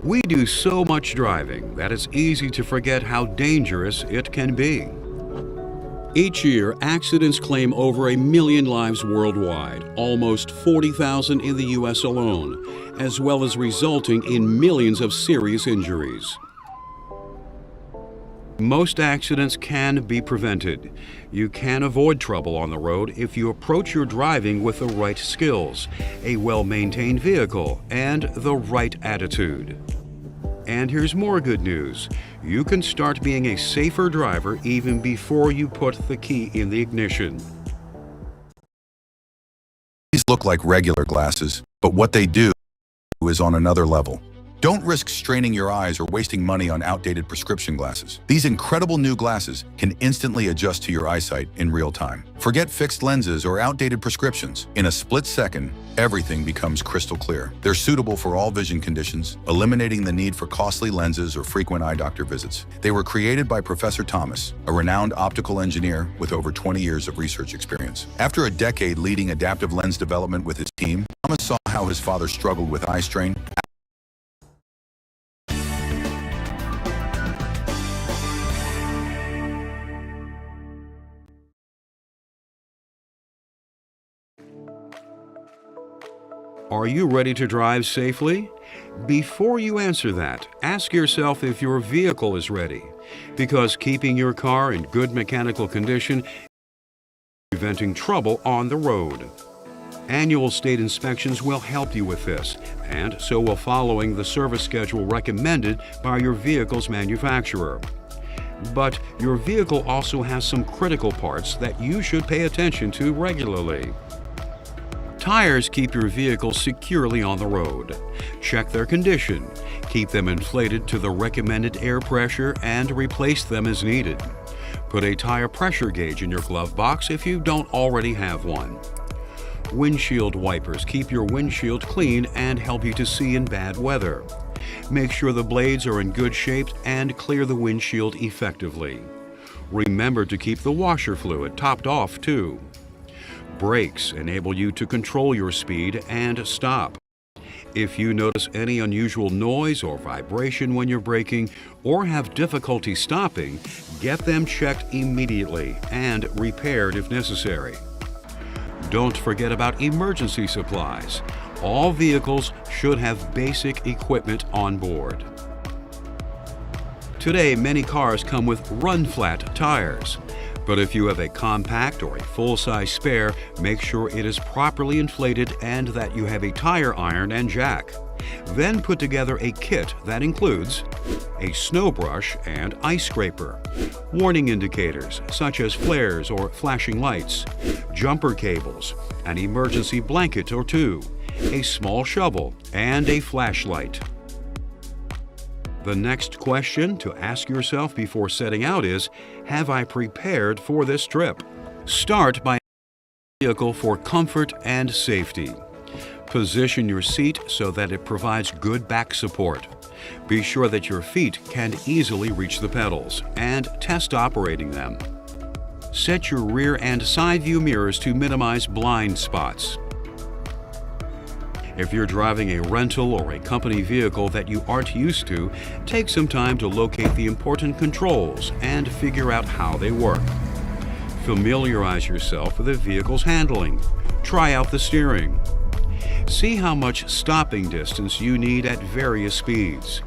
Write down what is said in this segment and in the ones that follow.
We do so much driving that it's easy to forget how dangerous it can be. Each year, accidents claim over 1 million lives worldwide, almost 40,000 in the U.S. alone, as well as resulting in millions of serious injuries. Most accidents can be prevented. You can avoid trouble on the road if you approach your driving with the right skills, a well-maintained vehicle, and the right attitude. And here's more good news. You can start being a safer driver even before you put the key in the ignition. These look like regular glasses, but what they do is on another level. Don't risk straining your eyes or wasting money on outdated prescription glasses. These incredible new glasses can instantly adjust to your eyesight in real time. Forget fixed lenses or outdated prescriptions. In a split second, everything becomes crystal clear. They're suitable for all vision conditions, eliminating the need for costly lenses or frequent eye doctor visits. They were created by Professor Thomas, a renowned optical engineer with over 20 years of research experience. After a decade leading adaptive lens development with his team, Thomas saw how his father struggled with eye strain. Are you ready to drive safely? Before you answer that, ask yourself if your vehicle is ready, because keeping your car in good mechanical condition is preventing trouble on the road. Annual state inspections will help you with this, and so will following the service schedule recommended by your vehicle's manufacturer. But your vehicle also has some critical parts that you should pay attention to regularly. Tires keep your vehicle securely on the road. Check their condition, keep them inflated to the recommended air pressure, and replace them as needed. Put a tire pressure gauge in your glove box if you don't already have one. Windshield wipers keep your windshield clean and help you to see in bad weather. Make sure the blades are in good shape and clear the windshield effectively. Remember to keep the washer fluid topped off too. Brakes enable you to control your speed and stop. If you notice any unusual noise or vibration when you're braking or have difficulty stopping, get them checked immediately and repaired if necessary. Don't forget about emergency supplies. All vehicles should have basic equipment on board. Today, many cars come with run-flat tires. But if you have a compact or a full-size spare, make sure it is properly inflated and that you have a tire iron and jack. Then put together a kit that includes a snow brush and ice scraper, warning indicators such as flares or flashing lights, jumper cables, an emergency blanket or two, a small shovel, and a flashlight. The next question to ask yourself before setting out is, have I prepared for this trip? Start by the vehicle for comfort and safety. Position your seat so that it provides good back support. Be sure that your feet can easily reach the pedals, and test operating them. Set your rear and side view mirrors to minimize blind spots. If you're driving a rental or a company vehicle that you aren't used to, take some time to locate the important controls and figure out how they work. Familiarize yourself with the vehicle's handling. Try out the steering. See how much stopping distance you need at various speeds.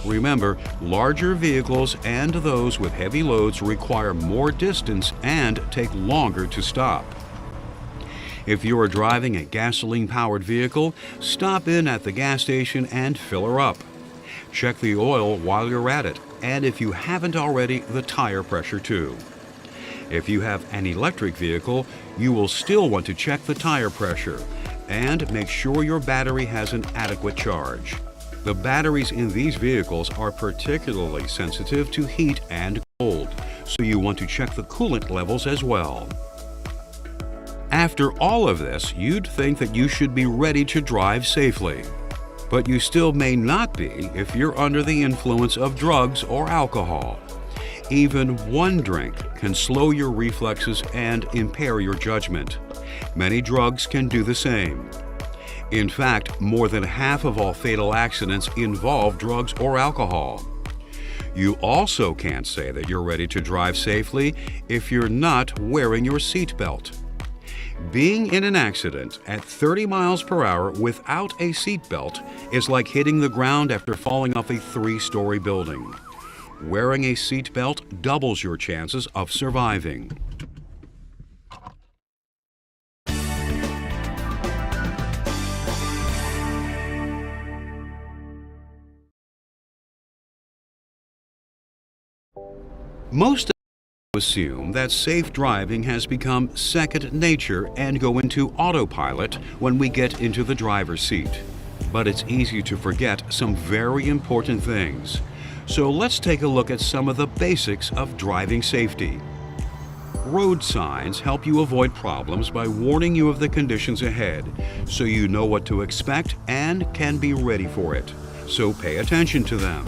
Remember, larger vehicles and those with heavy loads require more distance and take longer to stop. If you are driving a gasoline-powered vehicle, stop in at the gas station and fill her up. Check the oil while you're at it, and if you haven't already, the tire pressure too. If you have an electric vehicle, you will still want to check the tire pressure and make sure your battery has an adequate charge. The batteries in these vehicles are particularly sensitive to heat and cold, so you want to check the coolant levels as well. After all of this, you'd think that you should be ready to drive safely. But you still may not be if you're under the influence of drugs or alcohol. Even one drink can slow your reflexes and impair your judgment. Many drugs can do the same. In fact, more than half of all fatal accidents involve drugs or alcohol. You also can't say that you're ready to drive safely if you're not wearing your seatbelt. Being in an accident at 30 miles per hour without a seatbelt is like hitting the ground after falling off a 3-story building. Wearing a seatbelt doubles your chances of surviving. Most assume that safe driving has become second nature and go into autopilot when we get into the driver's seat. But it's easy to forget some very important things. So let's take a look at some of the basics of driving safety. Road signs help you avoid problems by warning you of the conditions ahead, so you know what to expect and can be ready for it. So pay attention to them.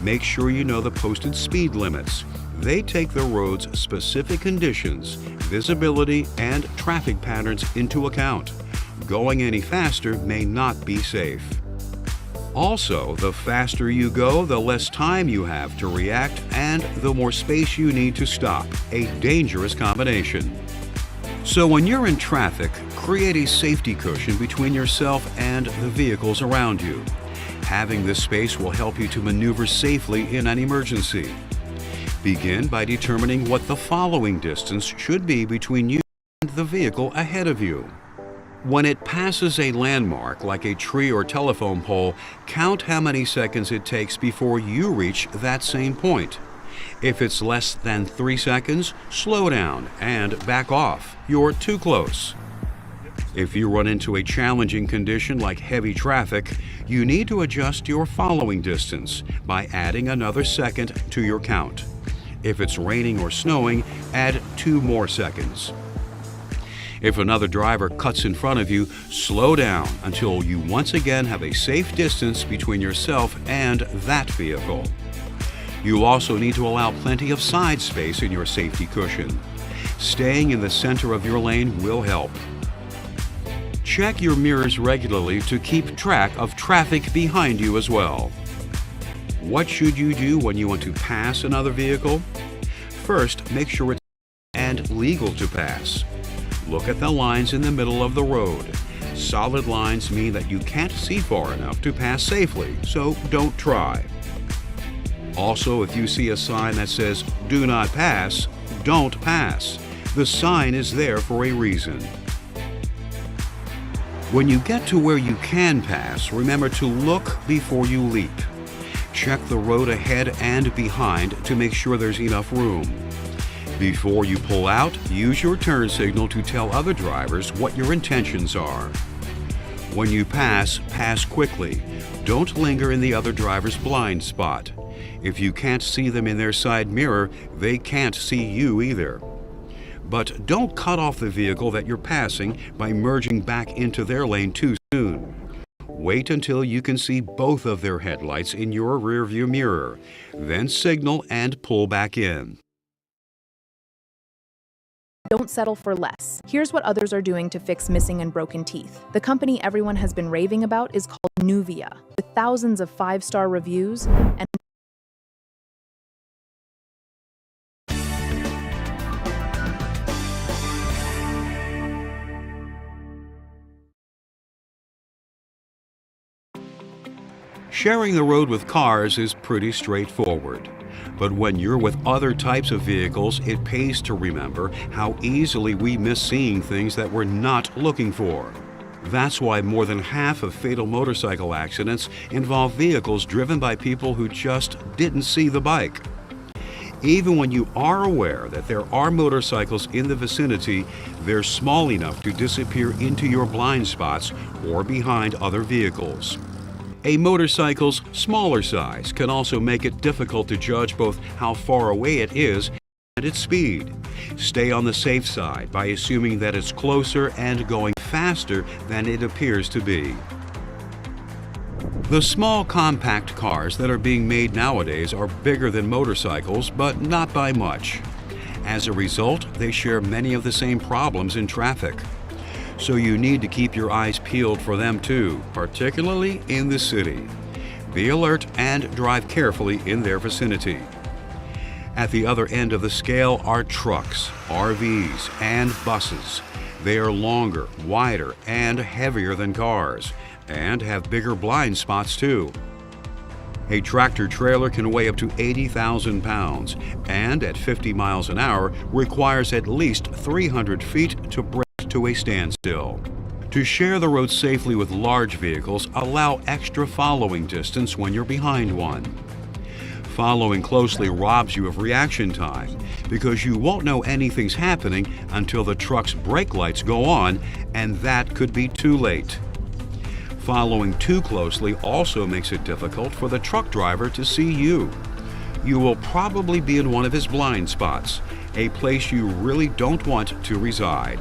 Make sure you know the posted speed limits. They take the road's specific conditions, visibility, and traffic patterns into account. Going any faster may not be safe. Also, the faster you go, the less time you have to react and the more space you need to stop. A dangerous combination. So when you're in traffic, create a safety cushion between yourself and the vehicles around you. Having this space will help you to maneuver safely in an emergency. Begin by determining what the following distance should be between you and the vehicle ahead of you. When it passes a landmark like a tree or telephone pole, count how many seconds it takes before you reach that same point. If it's less than 3 seconds, slow down and back off. You're too close. If you run into a challenging condition like heavy traffic, you need to adjust your following distance by adding another second to your count. If it's raining or snowing, add 2 more seconds. If another driver cuts in front of you, slow down until you once again have a safe distance between yourself and that vehicle. You also need to allow plenty of side space in your safety cushion. Staying in the center of your lane will help. Check your mirrors regularly to keep track of traffic behind you as well. What should you do when you want to pass another vehicle? First, make sure it's and legal to pass. Look at the lines in the middle of the road. Solid lines mean that you can't see far enough to pass safely, so don't try. Also, if you see a sign that says, "Do not pass," don't pass. The sign is there for a reason. When you get to where you can pass, remember to look before you leap. Check the road ahead and behind to make sure there's enough room. Before you pull out, use your turn signal to tell other drivers what your intentions are. When you pass, pass quickly. Don't linger in the other driver's blind spot. If you can't see them in their side mirror, they can't see you either. But don't cut off the vehicle that you're passing by merging back into their lane too soon. Wait until you can see both of their headlights in your rearview mirror. Then signal and pull back in. Don't settle for less. Here's what others are doing to fix missing and broken teeth. The company everyone has been raving about is called Nuvia, with thousands of 5-star reviews and Sharing the road with cars is pretty straightforward. But when you're with other types of vehicles, it pays to remember how easily we miss seeing things that we're not looking for. That's why more than half of fatal motorcycle accidents involve vehicles driven by people who just didn't see the bike. Even when you are aware that there are motorcycles in the vicinity, they're small enough to disappear into your blind spots or behind other vehicles. A motorcycle's smaller size can also make it difficult to judge both how far away it is and its speed. Stay on the safe side by assuming that it's closer and going faster than it appears to be. The small compact cars that are being made nowadays are bigger than motorcycles, but not by much. As a result, they share many of the same problems in traffic. so you need to keep your eyes peeled for them too, particularly in the city. Be alert and drive carefully in their vicinity. At the other end of the scale are trucks, RVs, and buses. They are longer, wider, and heavier than cars, and have bigger blind spots too. A tractor trailer can weigh up to 80,000 pounds, and at 50 miles an hour requires at least 300 feet to brake to a standstill. To share the road safely with large vehicles, allow extra following distance when you're behind one. Following closely robs you of reaction time because you won't know anything's happening until the truck's brake lights go on, and that could be too late. Following too closely also makes it difficult for the truck driver to see you. You will probably be in one of his blind spots, a place you really don't want to reside.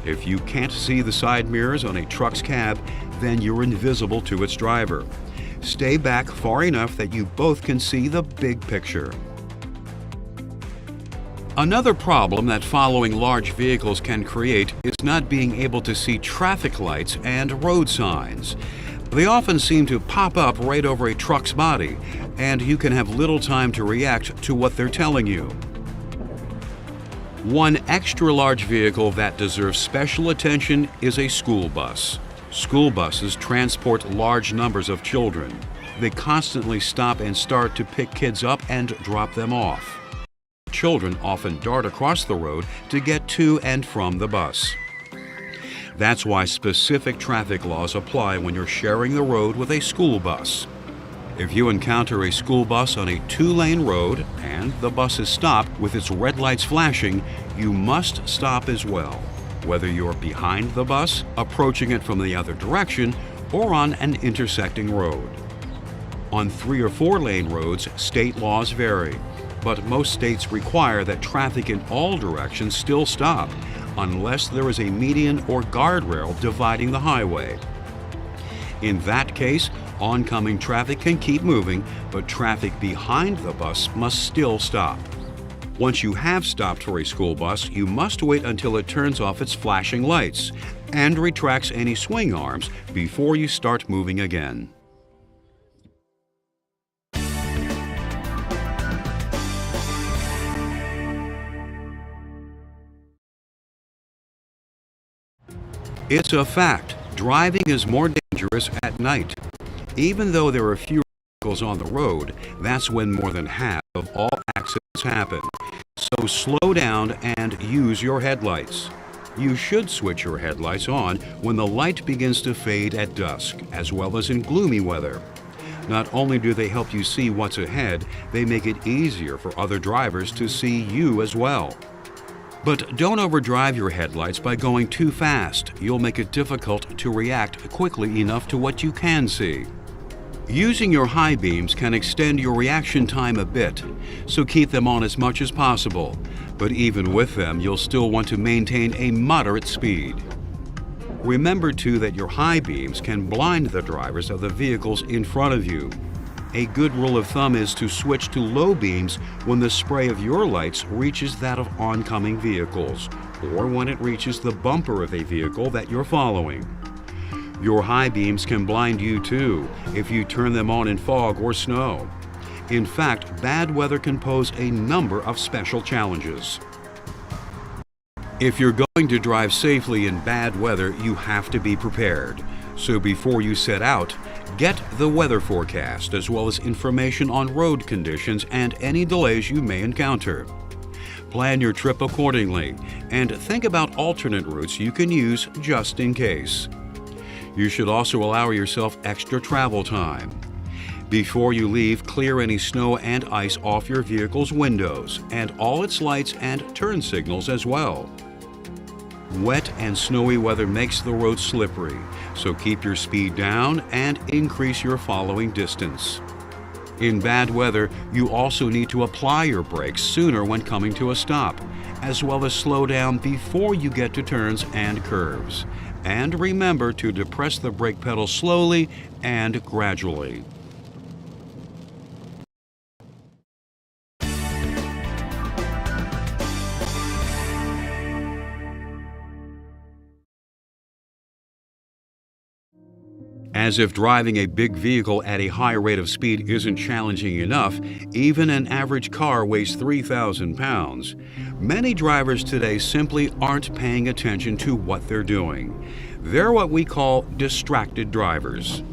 If you can't see the side mirrors on a truck's cab, then you're invisible to its driver. Stay back far enough that you both can see the big picture. Another problem that following large vehicles can create is not being able to see traffic lights and road signs. They often seem to pop up right over a truck's body, and you can have little time to react to what they're telling you. One extra large vehicle that deserves special attention is a school bus. School buses transport large numbers of children. They constantly stop and start to pick kids up and drop them off. Children often dart across the road to get to and from the bus. That's why specific traffic laws apply when you're sharing the road with a school bus. If you encounter a school bus on a two-lane road and the bus is stopped with its red lights flashing, you must stop as well, whether you're behind the bus, approaching it from the other direction, or on an intersecting road. On 3 or 4 lane roads, state laws vary, but most states require that traffic in all directions still stop, unless there is a median or guardrail dividing the highway. In that case, oncoming traffic can keep moving, but traffic behind the bus must still stop. Once you have stopped for a school bus, you must wait until it turns off its flashing lights and retracts any swing arms before you start moving again. It's a fact, driving is more dangerous at night. Even though there are fewer vehicles on the road, that's when more than half of all accidents happen. So slow down and use your headlights. You should switch your headlights on when the light begins to fade at dusk, as well as in gloomy weather. Not only do they help you see what's ahead, they make it easier for other drivers to see you as well. But don't overdrive your headlights by going too fast. You'll make it difficult to react quickly enough to what you can see. Using your high beams can extend your reaction time a bit, so keep them on as much as possible. But even with them, you'll still want to maintain a moderate speed. Remember too that your high beams can blind the drivers of the vehicles in front of you. A good rule of thumb is to switch to low beams when the spray of your lights reaches that of oncoming vehicles, or when it reaches the bumper of a vehicle that you're following. Your high beams can blind you too if you turn them on in fog or snow. In fact, bad weather can pose a number of special challenges. If you're going to drive safely in bad weather, you have to be prepared. So before you set out, get the weather forecast as well as information on road conditions and any delays you may encounter. Plan your trip accordingly and think about alternate routes you can use just in case. You should also allow yourself extra travel time. Before you leave, clear any snow and ice off your vehicle's windows and all its lights and turn signals as well. Wet and snowy weather makes the road slippery, so keep your speed down and increase your following distance. In bad weather, you also need to apply your brakes sooner when coming to a stop, as well as slow down before you get to turns and curves. And remember to depress the brake pedal slowly and gradually. As if driving a big vehicle at a high rate of speed isn't challenging enough, even an average car weighs 3,000 pounds. Many drivers today simply aren't paying attention to what they're doing. They're what we call distracted drivers.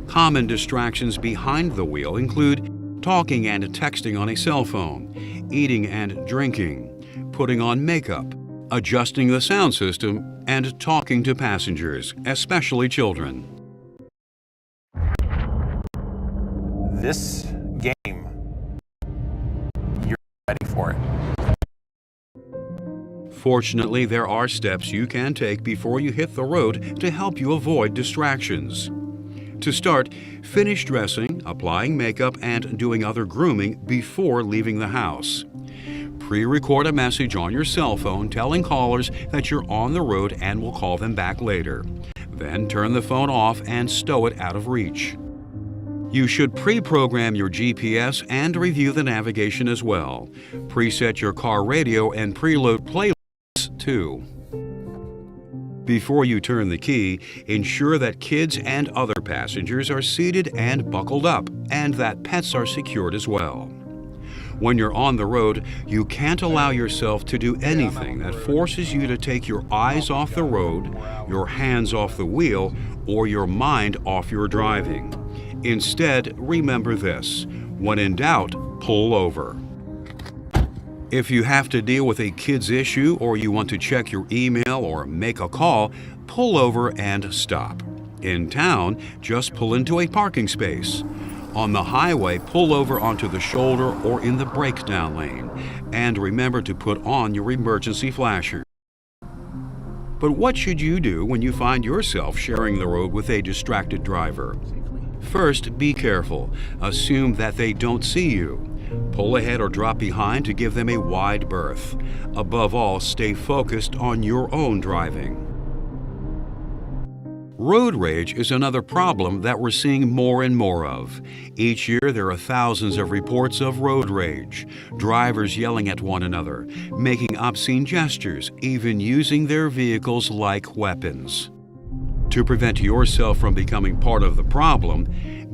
Common distractions behind the wheel include talking and texting on a cell phone, eating and drinking, putting on makeup, adjusting the sound system, and talking to passengers, especially children. This game, you're ready for it. Fortunately, there are steps you can take before you hit the road to help you avoid distractions. To start, finish dressing, applying makeup, and doing other grooming before leaving the house. Pre-record a message on your cell phone telling callers that you're on the road and will call them back later. Then turn the phone off and stow it out of reach. You should pre-program your GPS and review the navigation as well. Preset your car radio and preload playlists too. Before you turn the key, ensure that kids and other passengers are seated and buckled up, and that pets are secured as well. When you're on the road, you can't allow yourself to do anything that forces you to take your eyes off the road, your hands off the wheel, or your mind off your driving. Instead, remember this: when in doubt, pull over. If you have to deal with a kid's issue or you want to check your email or make a call, pull over and stop. In town, just pull into a parking space. On the highway, pull over onto the shoulder or in the breakdown lane, and remember to put on your emergency flasher. But what should you do when you find yourself sharing the road with a distracted driver? First, be careful. Assume that they don't see you. Pull ahead or drop behind to give them a wide berth. Above all, stay focused on your own driving. Road rage is another problem that we're seeing more and more of. Each year there are thousands of reports of road rage, drivers yelling at one another, making obscene gestures, even using their vehicles like weapons. To prevent yourself from becoming part of the problem,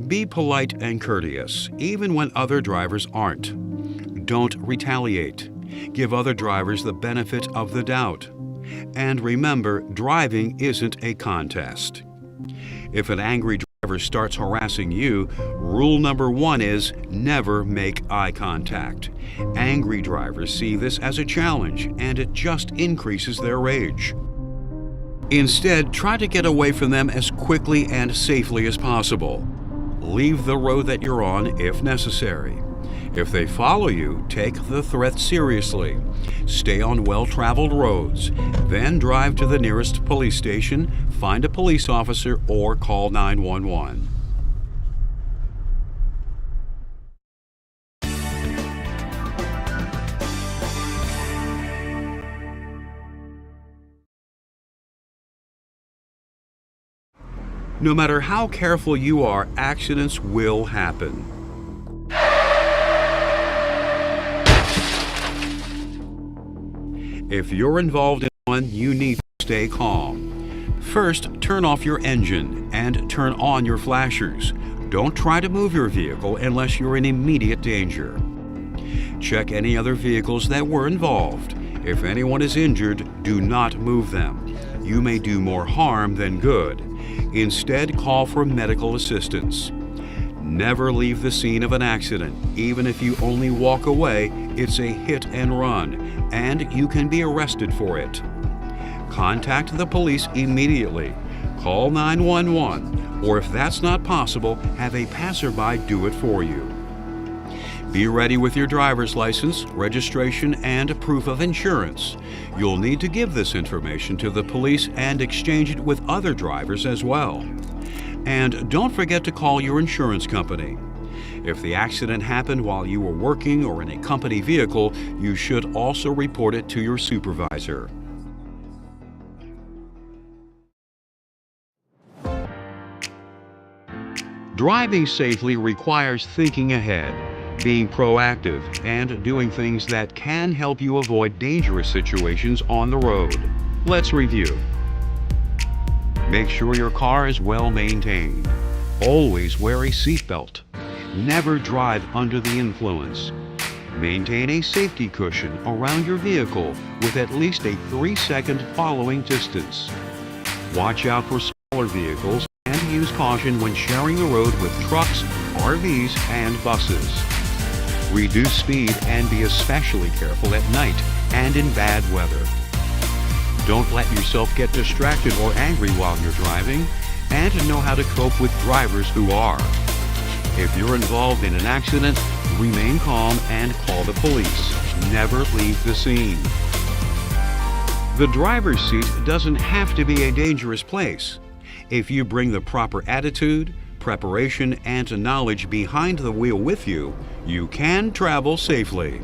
be polite and courteous, even when other drivers aren't. Don't retaliate. Give other drivers the benefit of the doubt. And remember, driving isn't a contest. If an angry driver starts harassing you, rule number 1 is never make eye contact. Angry drivers see this as a challenge, and it just increases their rage. Instead, try to get away from them as quickly and safely as possible. Leave the road that you're on if necessary. If they follow you, take the threat seriously. Stay on well-traveled roads. Then drive to the nearest police station, find a police officer, or call 911. No matter how careful you are, accidents will happen. If you're involved in one, you need to stay calm. First, turn off your engine and turn on your flashers. Don't try to move your vehicle unless you're in immediate danger. Check any other vehicles that were involved. If anyone is injured, do not move them. You may do more harm than good. Instead, call for medical assistance. Never leave the scene of an accident. Even if you only walk away, it's a hit and run, and you can be arrested for it. Contact the police immediately. Call 911, or if that's not possible, have a passerby do it for you. Be ready with your driver's license, registration, and proof of insurance. You'll need to give this information to the police and exchange it with other drivers as well. And don't forget to call your insurance company. If the accident happened while you were working or in a company vehicle, you should also report it to your supervisor. Driving safely requires thinking ahead, being proactive, and doing things that can help you avoid dangerous situations on the road. Let's review. Make sure your car is well maintained. Always wear a seatbelt. Never drive under the influence. Maintain a safety cushion around your vehicle with at least a 3-second following distance. Watch out for smaller vehicles and use caution when sharing the road with trucks, RVs, and buses. Reduce speed and be especially careful at night and in bad weather. Don't let yourself get distracted or angry while you're driving, and know how to cope with drivers who are. If you're involved in an accident, remain calm and call the police. Never leave the scene. The driver's seat doesn't have to be a dangerous place. If you bring the proper attitude, preparation, and knowledge behind the wheel with you, you can travel safely.